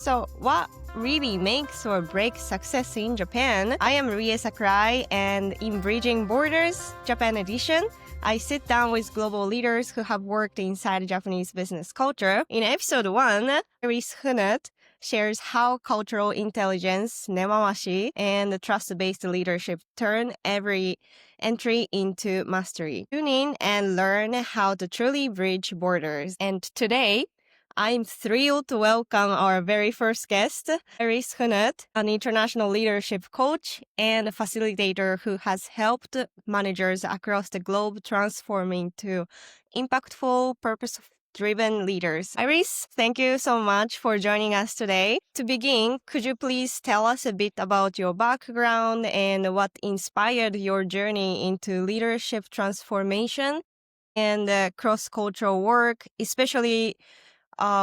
So, what really makes or breaks success in Japan? I am Rie Sakurai, and in Bridging Borders Japan edition, I sit down with global leaders who have worked inside Japanese business culture. In episode 1, Iris Kuhnert shares how cultural intelligence, nemawashi, and trust-based leadership turn every entry into mastery. Tune in and learn how to truly bridge borders. And today, I'm thrilled to welcome our very first guest, Iris Kuhnert, an international leadership coach and facilitator who has helped managers across the globe transform into impactful, purpose-driven leaders. Iris, thank you so much for joining us today. To begin, could you please tell us a bit about your background and what inspired your journey into leadership transformation and cross-cultural work, especially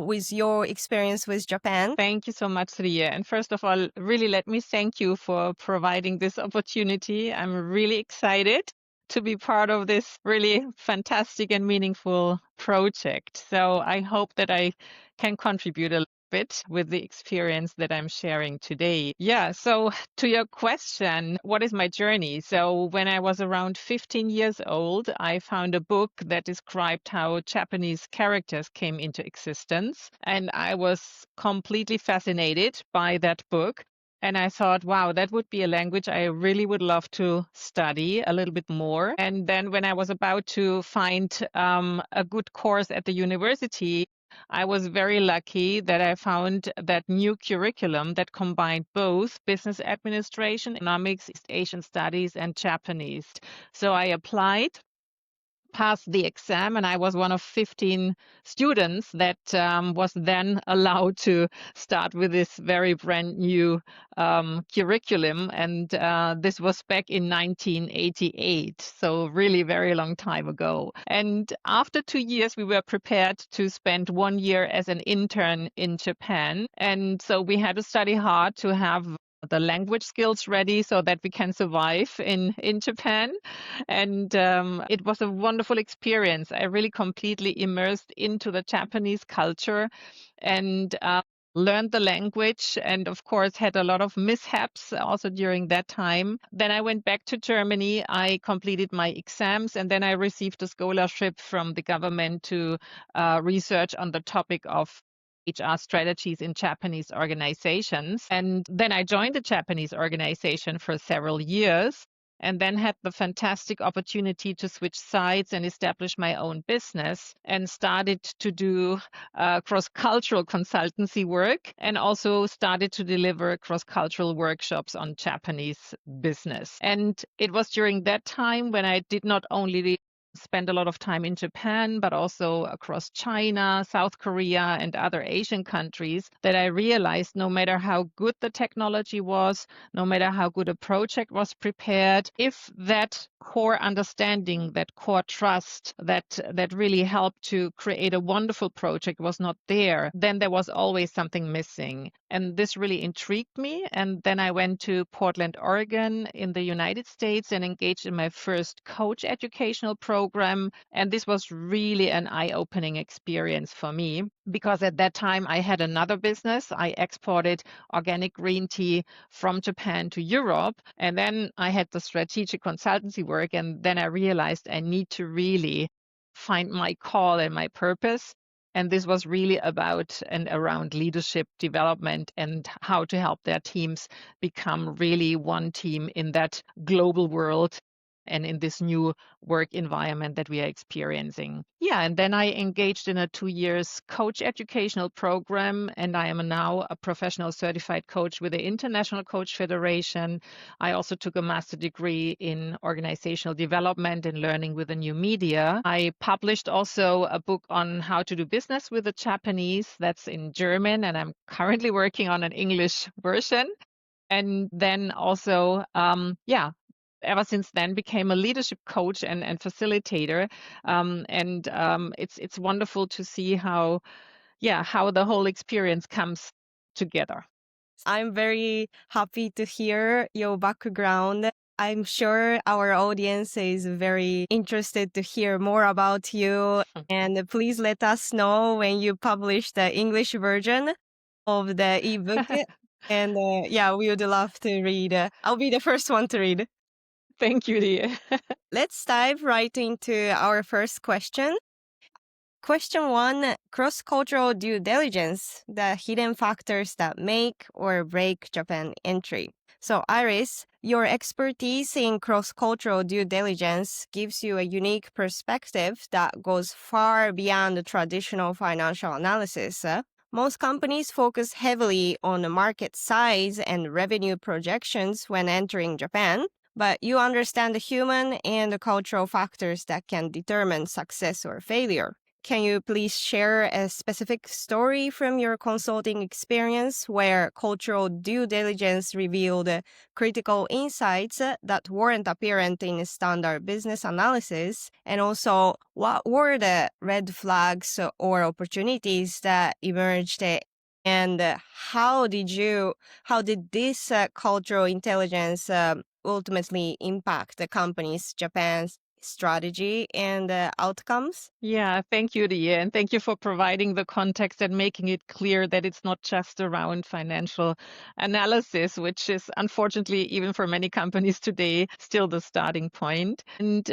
with your experience with Japan? Thank you so much, Ria. And first of all, really let me thank you for providing this opportunity. I'm really excited to be part of this really fantastic and meaningful project. So I hope that I can contribute a little bit with the experience that I'm sharing today. Yeah, so to your question, what is my journey? So when I was around 15 years old, I found a book that described how Japanese characters came into existence. And I was completely fascinated by that book. And I thought, wow, that would be a language I really would love to study a little bit more. And then when I was about to find a good course at the university, I was very lucky that I found that new curriculum that combined both business administration, economics, East Asian studies, and Japanese. So I applied, passed the exam, and I was one of 15 students that was then allowed to start with this very brand new curriculum. And this was back in 1988, so really very long time ago. And after 2 years, we were prepared to spend 1 year as an intern in Japan. And so we had to study hard to have the language skills ready so that we can survive in Japan. And it was a wonderful experience. I really completely immersed into the Japanese culture and learned the language, and of course had a lot of mishaps also during that time. Then I went back to Germany. I completed my exams, and then I received a scholarship from the government to research on the topic of HR strategies in Japanese organizations. And then I joined the Japanese organization for several years, and then had the fantastic opportunity to switch sides and establish my own business, and started to do cross-cultural consultancy work, and also started to deliver cross-cultural workshops on Japanese business. And it was during that time when I did not only spend a lot of time in Japan, but also across China, South Korea, and other Asian countries, that I realized no matter how good the technology was, no matter how good a project was prepared, if that core understanding, that core trust that really helped to create a wonderful project was not there, then there was always something missing. And this really intrigued me. And then I went to Portland, Oregon in the United States and engaged in my first coach educational program. And this was really an eye-opening experience for me, because at that time I had another business. I exported organic green tea from Japan to Europe. And then I had the strategic consultancy work. And then I realized I need to really find my call and my purpose. And this was really about and around leadership development and how to help their teams become really one team in that global world and in this new work environment that we are experiencing. Yeah, and then I engaged in a 2 years coach educational program, and I am now a professional certified coach with the International Coach Federation. I also took a master degree in organizational development and learning with the new media. I published also a book on how to do business with the Japanese, that's in German, and I'm currently working on an English version. And then also, ever since then became a leadership coach and facilitator. It's wonderful to see how the whole experience comes together. I'm very happy to hear your background. I'm sure our audience is very interested to hear more about you. And please let us know when you publish the English version. of the ebook. And yeah, we would love to read. I'll be the first one to read. Thank you, dear. Let's dive right into our first question. Question 1, cross-cultural due diligence, the hidden factors that make or break Japan entry. So Iris, your expertise in cross-cultural due diligence gives you a unique perspective that goes far beyond the traditional financial analysis. Most companies focus heavily on the market size and revenue projections when entering Japan, but you understand the human and the cultural factors that can determine success or failure. Can you please share a specific story from your consulting experience where cultural due diligence revealed critical insights that weren't apparent in standard business analysis? And also, what were the red flags or opportunities that emerged? And how did this cultural intelligence ultimately impact the company's Japan's strategy and outcomes? Yeah, thank you, Dia, and thank you for providing the context and making it clear that it's not just around financial analysis, which is unfortunately, even for many companies today, still the starting point. And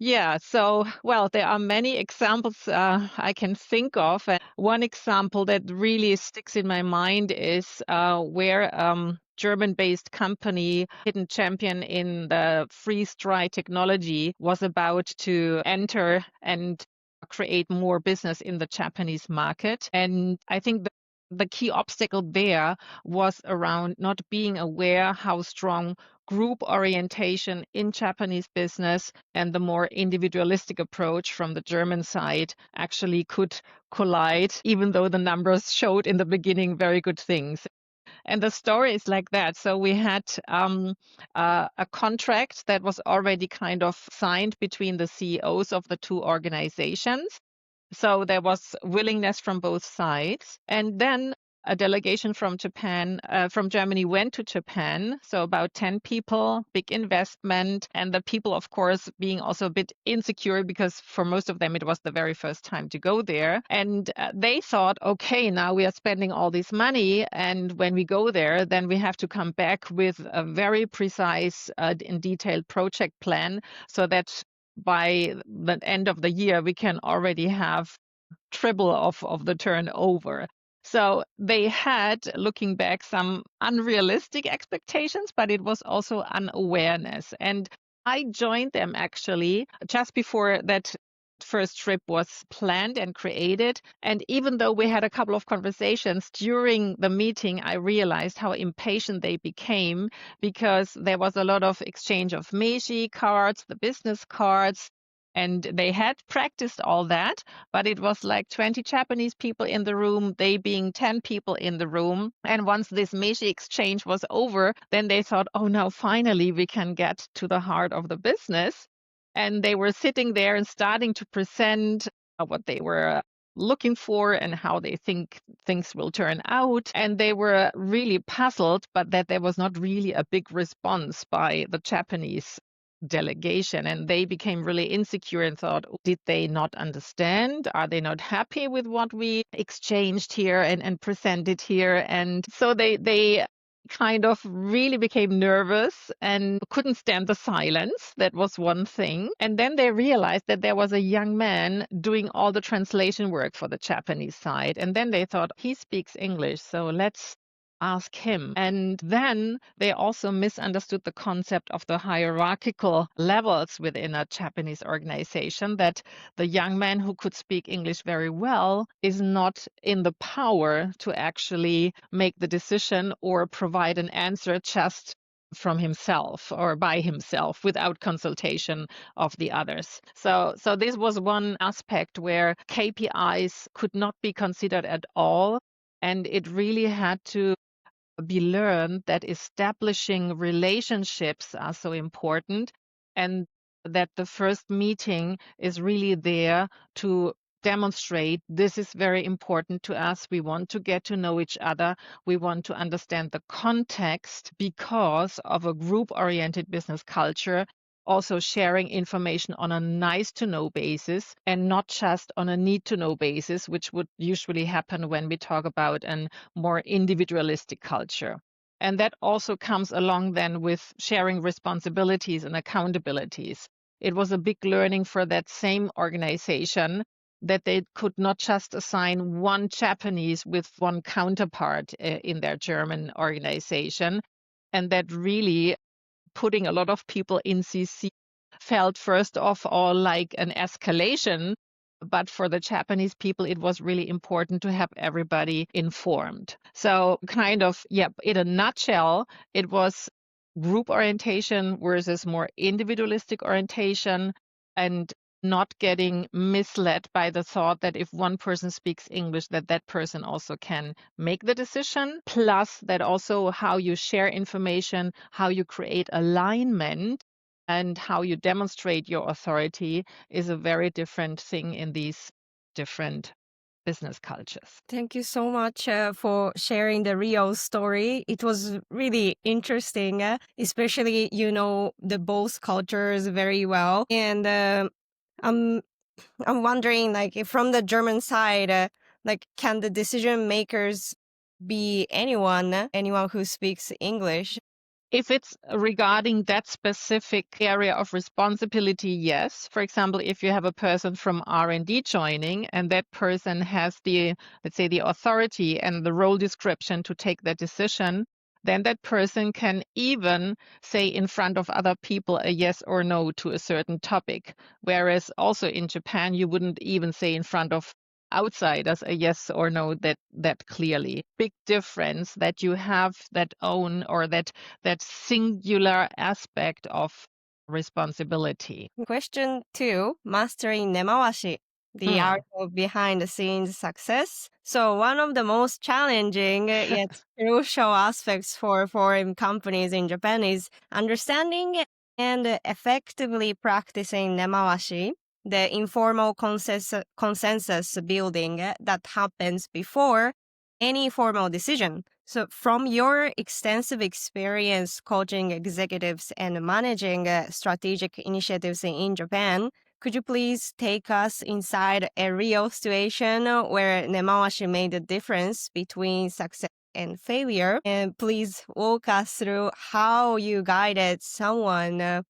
yeah, so, well, there are many examples I can think of. And one example that really sticks in my mind is where German-based company, hidden champion in the freeze dry technology, was about to enter and create more business in the Japanese market. And I think the key obstacle there was around not being aware how strong group orientation in Japanese business and the more individualistic approach from the German side actually could collide, even though the numbers showed in the beginning very good things. And the story is like that. So we had a contract that was already kind of signed between the CEOs of the two organizations. So there was willingness from both sides. And then a delegation from Germany went to Japan. So about 10 people, big investment. And the people, of course, being also a bit insecure because for most of them, it was the very first time to go there. And they thought, okay, now we are spending all this money. And when we go there, then we have to come back with a very precise and detailed project plan so that by the end of the year, we can already have triple of the turnover. So they had, looking back, some unrealistic expectations, but it was also unawareness. And I joined them actually just before that first trip was planned and created. And even though we had a couple of conversations during the meeting, I realized how impatient they became because there was a lot of exchange of meiji cards, the business cards. And they had practiced all that, but it was like 20 Japanese people in the room, they being 10 people in the room. And once this meiji exchange was over, then they thought, oh, now finally we can get to the heart of the business. And they were sitting there and starting to present what they were looking for and how they think things will turn out. And they were really puzzled, but that there was not really a big response by the Japanese delegation. And they became really insecure and thought, did they not understand? Are they not happy with what we exchanged here and presented here? And so they kind of really became nervous and couldn't stand the silence. That was one thing. And then they realized that there was a young man doing all the translation work for the Japanese side. And then they thought, he speaks English, so let's ask him. And then they also misunderstood the concept of the hierarchical levels within a Japanese organization, that the young man who could speak English very well is not in the power to actually make the decision or provide an answer just from himself or by himself without consultation of the others. So this was one aspect where KPIs could not be considered at all. And it really had to be learned that establishing relationships are so important, and that the first meeting is really there to demonstrate this is very important to us. We want to get to know each other. We want to understand the context because of a group-oriented business culture. also sharing information on a nice to know basis and not just on a need to know basis, which would usually happen when we talk about a more individualistic culture. And that also comes along then with sharing responsibilities and accountabilities. It was a big learning for that same organization that they could not just assign one Japanese with one counterpart in their German organization. And that really putting a lot of people in CC felt first of all like an escalation. But for the Japanese people, it was really important to have everybody informed. So kind of, yeah, in a nutshell, it was group orientation versus more individualistic orientation, and not getting misled by the thought that if one person speaks English, that that person also can make the decision. Plus that also how you share information, how you create alignment, and how you demonstrate your authority is a very different thing in these different business cultures. Thank you so much for sharing the real story. It was really interesting, especially the both cultures very well. And I'm I'm wondering, like, if from the German side, like, can the decision makers be anyone who speaks English? If it's regarding that specific area of responsibility, yes. For example, if you have a person from R&D joining and that person has the, let's say, the authority and the role description to take that decision, then that person can even say in front of other people a yes or no to a certain topic. Whereas also in Japan, you wouldn't even say in front of outsiders a yes or no that clearly. Big difference that you have that own or that singular aspect of responsibility. Question 2, mastering nemawashi, the art of behind the scenes success. So one of the most challenging yet crucial aspects for foreign companies in Japan is understanding and effectively practicing nemawashi, the informal consensus building that happens before any formal decision. So, from your extensive experience coaching executives and managing strategic initiatives in Japan, could you please take us inside a real situation where nemawashi made a difference between success and failure? And please walk us through how you guided someone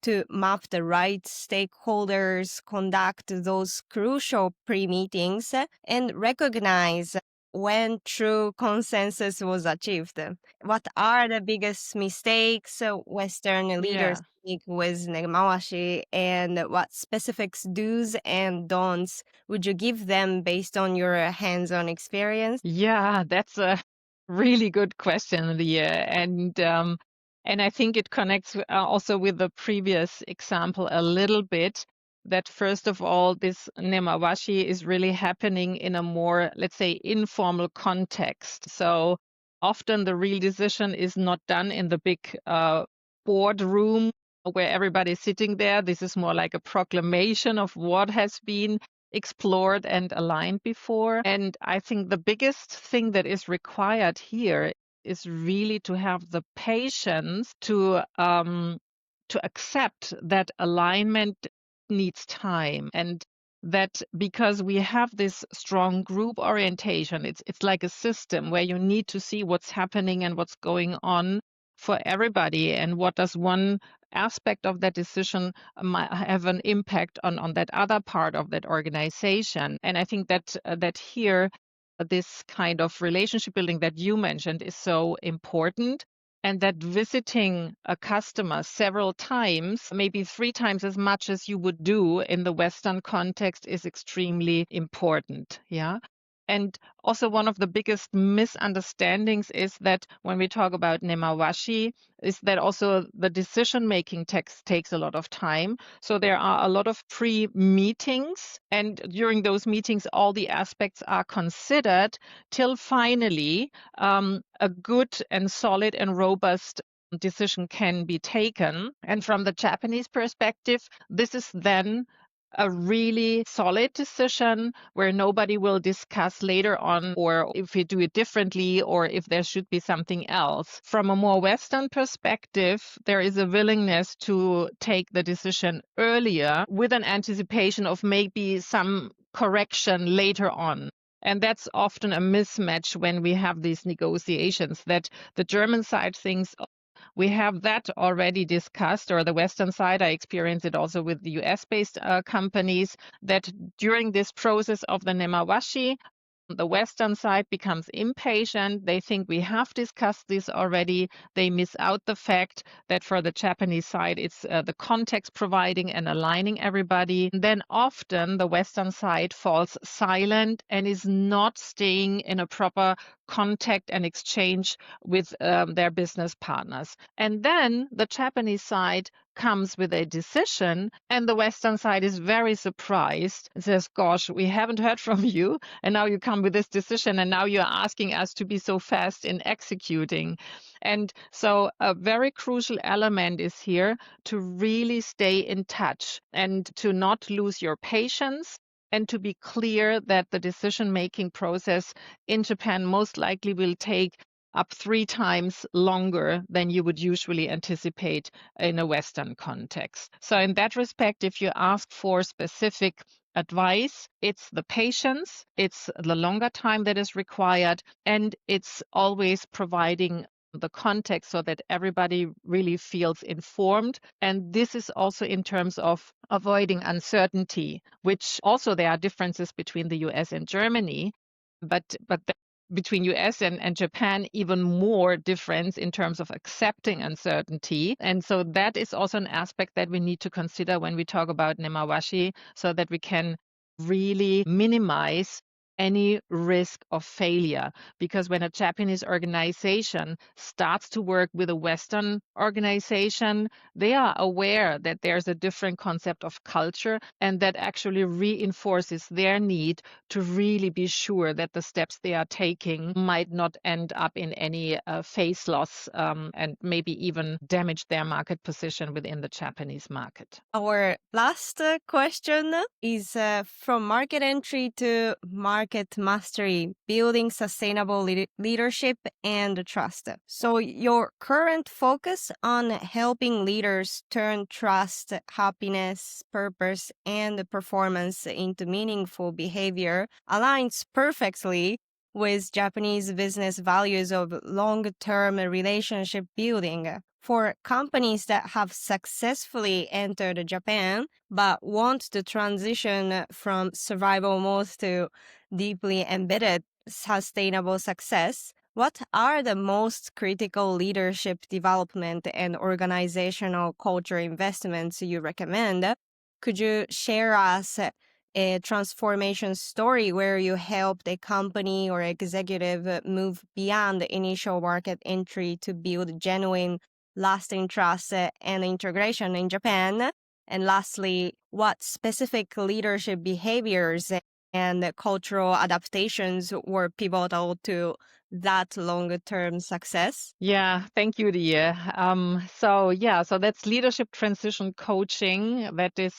to map the right stakeholders, conduct those crucial pre-meetings, and recognize when true consensus was achieved. What are the biggest mistakes Western leaders make with nemawashi, and what specific do's and don'ts would you give them based on your hands-on experience? Yeah, that's a really good question, Leah. And I think it connects also with the previous example a little bit, that first of all, this nemawashi is really happening in a more, let's say, informal context. So often the real decision is not done in the big boardroom where everybody's sitting there. This is more like a proclamation of what has been explored and aligned before. And I think the biggest thing that is required here is really to have the patience to accept that alignment needs time, and that because we have this strong group orientation, it's like a system where you need to see what's happening and what's going on for everybody, and what does one aspect of that decision might have an impact on that other part of that organization. And I think that that here this kind of relationship building that you mentioned is so important, and that visiting a customer several times, maybe 3 times as much as you would do in the Western context, is extremely important. Yeah. And also one of the biggest misunderstandings is that when we talk about nemawashi, is that also the decision-making takes a lot of time. So there are a lot of pre-meetings, and during those meetings, all the aspects are considered till finally a good and solid and robust decision can be taken. And from the Japanese perspective, this is then a really solid decision where nobody will discuss later on or if we do it differently or if there should be something else. From a more Western perspective, there is a willingness to take the decision earlier with an anticipation of maybe some correction later on. And that's often a mismatch when we have these negotiations, that the German side thinks, we have that already discussed, or the Western side, I experience it also with the US-based companies, that during this process of the nemawashi, the Western side becomes impatient. They think we have discussed this already. They miss out the fact that for the Japanese side, it's the context providing and aligning everybody. And then often the Western side falls silent and is not staying in a proper contact and exchange with their business partners. And then the Japanese side comes with a decision and the Western side is very surprised and says, gosh, we haven't heard from you. And now you come with this decision and now you're asking us to be so fast in executing. And so a very crucial element is here to really stay in touch and to not lose your patience and to be clear that the decision-making process in Japan most likely will take up 3 times longer than you would usually anticipate in a Western context. So in that respect, if you ask for specific advice, it's the patience, it's the longer time that is required, and it's always providing the context so that everybody really feels informed. And this is also in terms of avoiding uncertainty, which also there are differences between the US and Germany, but between US and Japan, even more difference in terms of accepting uncertainty. And so that is also an aspect that we need to consider when we talk about nemawashi, so that we can really minimize any risk of failure. Because when a Japanese organization starts to work with a Western organization, they are aware that there's a different concept of culture, and that actually reinforces their need to really be sure that the steps they are taking might not end up in any face loss and maybe even damage their market position within the Japanese market. Our last question is from market entry to market mastery, building sustainable leadership and trust. So your current focus on helping leaders turn trust, happiness, purpose, and performance into meaningful behavior aligns perfectly with Japanese business values of long-term relationship building. For companies that have successfully entered Japan but want to transition from survival mode to deeply embedded sustainable success, what are the most critical leadership development and organizational culture investments you recommend? Could you share us a transformation story where you helped a company or executive move beyond the initial market entry to build genuine lasting trust and integration in Japan? And lastly, what specific leadership behaviors and cultural adaptations were pivotal to that longer-term success? Yeah, thank you, Dia. So that's leadership transition coaching. That is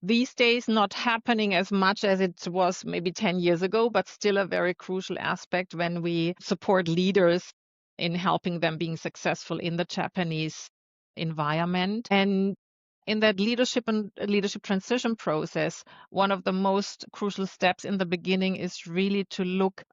these days not happening as much as it was maybe 10 years ago, but still a very crucial aspect when we support leaders in helping them being successful in the Japanese environment. And in that leadership and leadership transition process, one of the most crucial steps in the beginning is really to look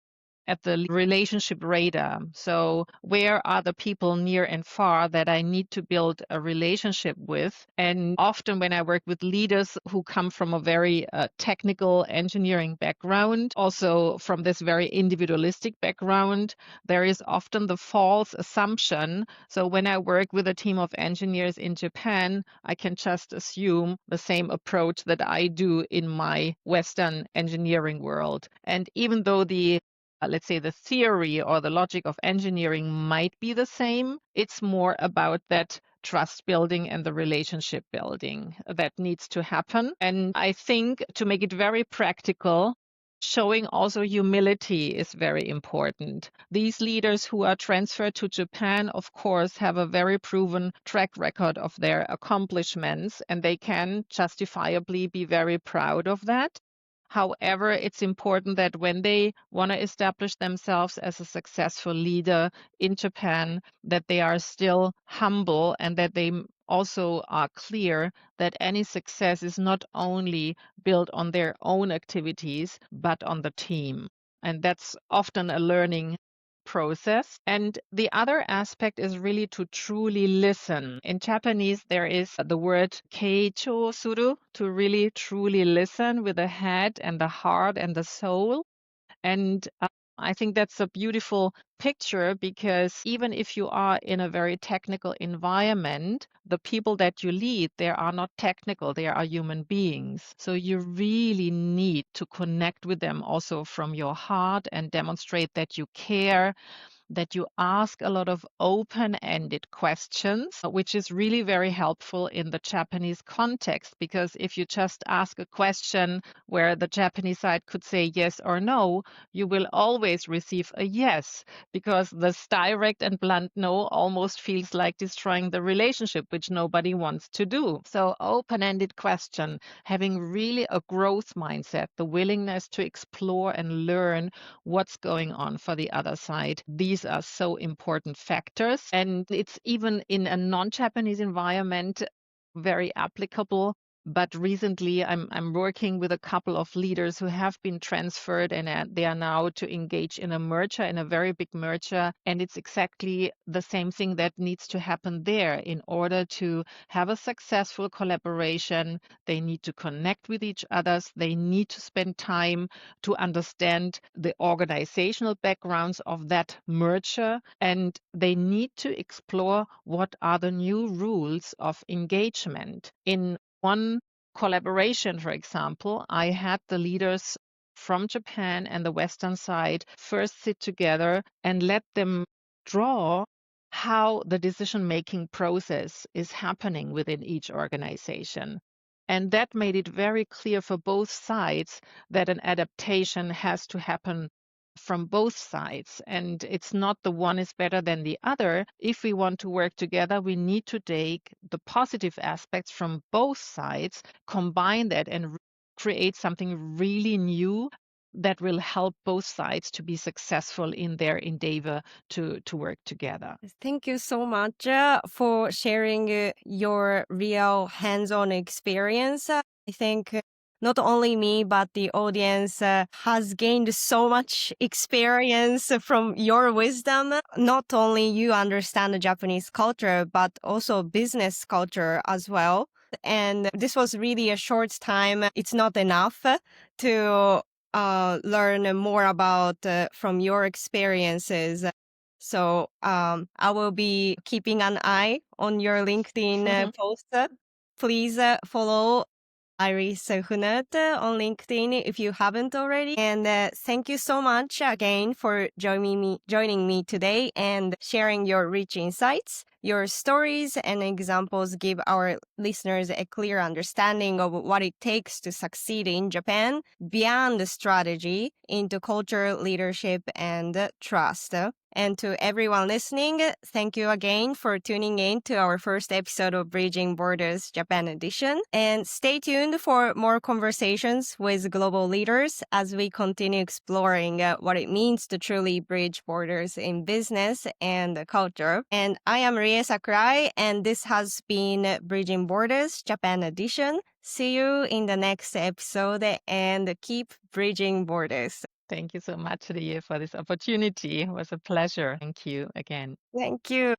at the relationship radar. So where are the people near and far that I need to build a relationship with? And often when I work with leaders who come from a very technical engineering background, also from this very individualistic background, there is often the false assumption. So when I work with a team of engineers in Japan, I can just assume the same approach that I do in my Western engineering world. And even though let's say the theory or the logic of engineering might be the same, it's more about that trust building and the relationship building that needs to happen. And I think to make it very practical, Showing also humility is very important. These leaders who are transferred to Japan, of course, have a very proven track record of their accomplishments, and they can justifiably be very proud of that. However, it's important that when they want to establish themselves as a successful leader in Japan, that they are still humble and that they also are clear that any success is not only built on their own activities, but on the team. And that's often a learning process. And the other aspect is really to truly listen. In Japanese, there is the word keicho suru, to really truly listen with the head and the heart and the soul. And I think that's a beautiful picture because even if you are in a very technical environment, the people that you lead, they are not technical, they are human beings. So you really need to connect with them also from your heart and demonstrate that you care, that you ask a lot of open-ended questions, which is really very helpful in the Japanese context. Because if you just ask a question where the Japanese side could say yes or no, you will always receive a yes, because this direct and blunt no almost feels like destroying the relationship, which nobody wants to do. So open-ended question, having really a growth mindset, the willingness to explore and learn what's going on for the other side. These are so important factors. And it's even in a non-Japanese environment very applicable. But recently, I'm working with a couple of leaders who have been transferred and they are now to engage in a merger, in a very big merger. And it's exactly the same thing that needs to happen there. In order to have a successful collaboration, they need to connect with each other. They need to spend time to understand the organizational backgrounds of that merger. And they need to explore what are the new rules of engagement. In one collaboration, for example, I had the leaders from Japan and the Western side first sit together and let them draw how the decision-making process is happening within each organization. And that made it very clear for both sides that an adaptation has to happen from both sides. And it's not the one is better than the other. If we want to work together, we need to take the positive aspects from both sides, combine that, and create something really new that will help both sides to be successful in their endeavor to work together. Thank you so much for sharing your real hands-on experience. I think not only me, but the audience has gained so much experience from your wisdom. Not only you understand the Japanese culture, but also business culture as well. And this was really a short time. It's not enough to learn more about from your experiences. So I will be keeping an eye on your LinkedIn post. Please follow Iris Kuhnert on LinkedIn if you haven't already. And thank you so much again for joining me today and sharing your rich insights. Your stories and examples give our listeners a clear understanding of what it takes to succeed in Japan beyond the strategy into culture, leadership, and trust. And to everyone listening, thank you again for tuning in to our first episode of Bridging Borders Japan edition. And stay tuned for more conversations with global leaders as we continue exploring what it means to truly bridge borders in business and culture. And I am Rie Sakurai, and this has been Bridging Borders Japan edition. See you in the next episode and keep bridging borders. Thank you so much, Rie, for this opportunity. It was a pleasure. Thank you again. Thank you.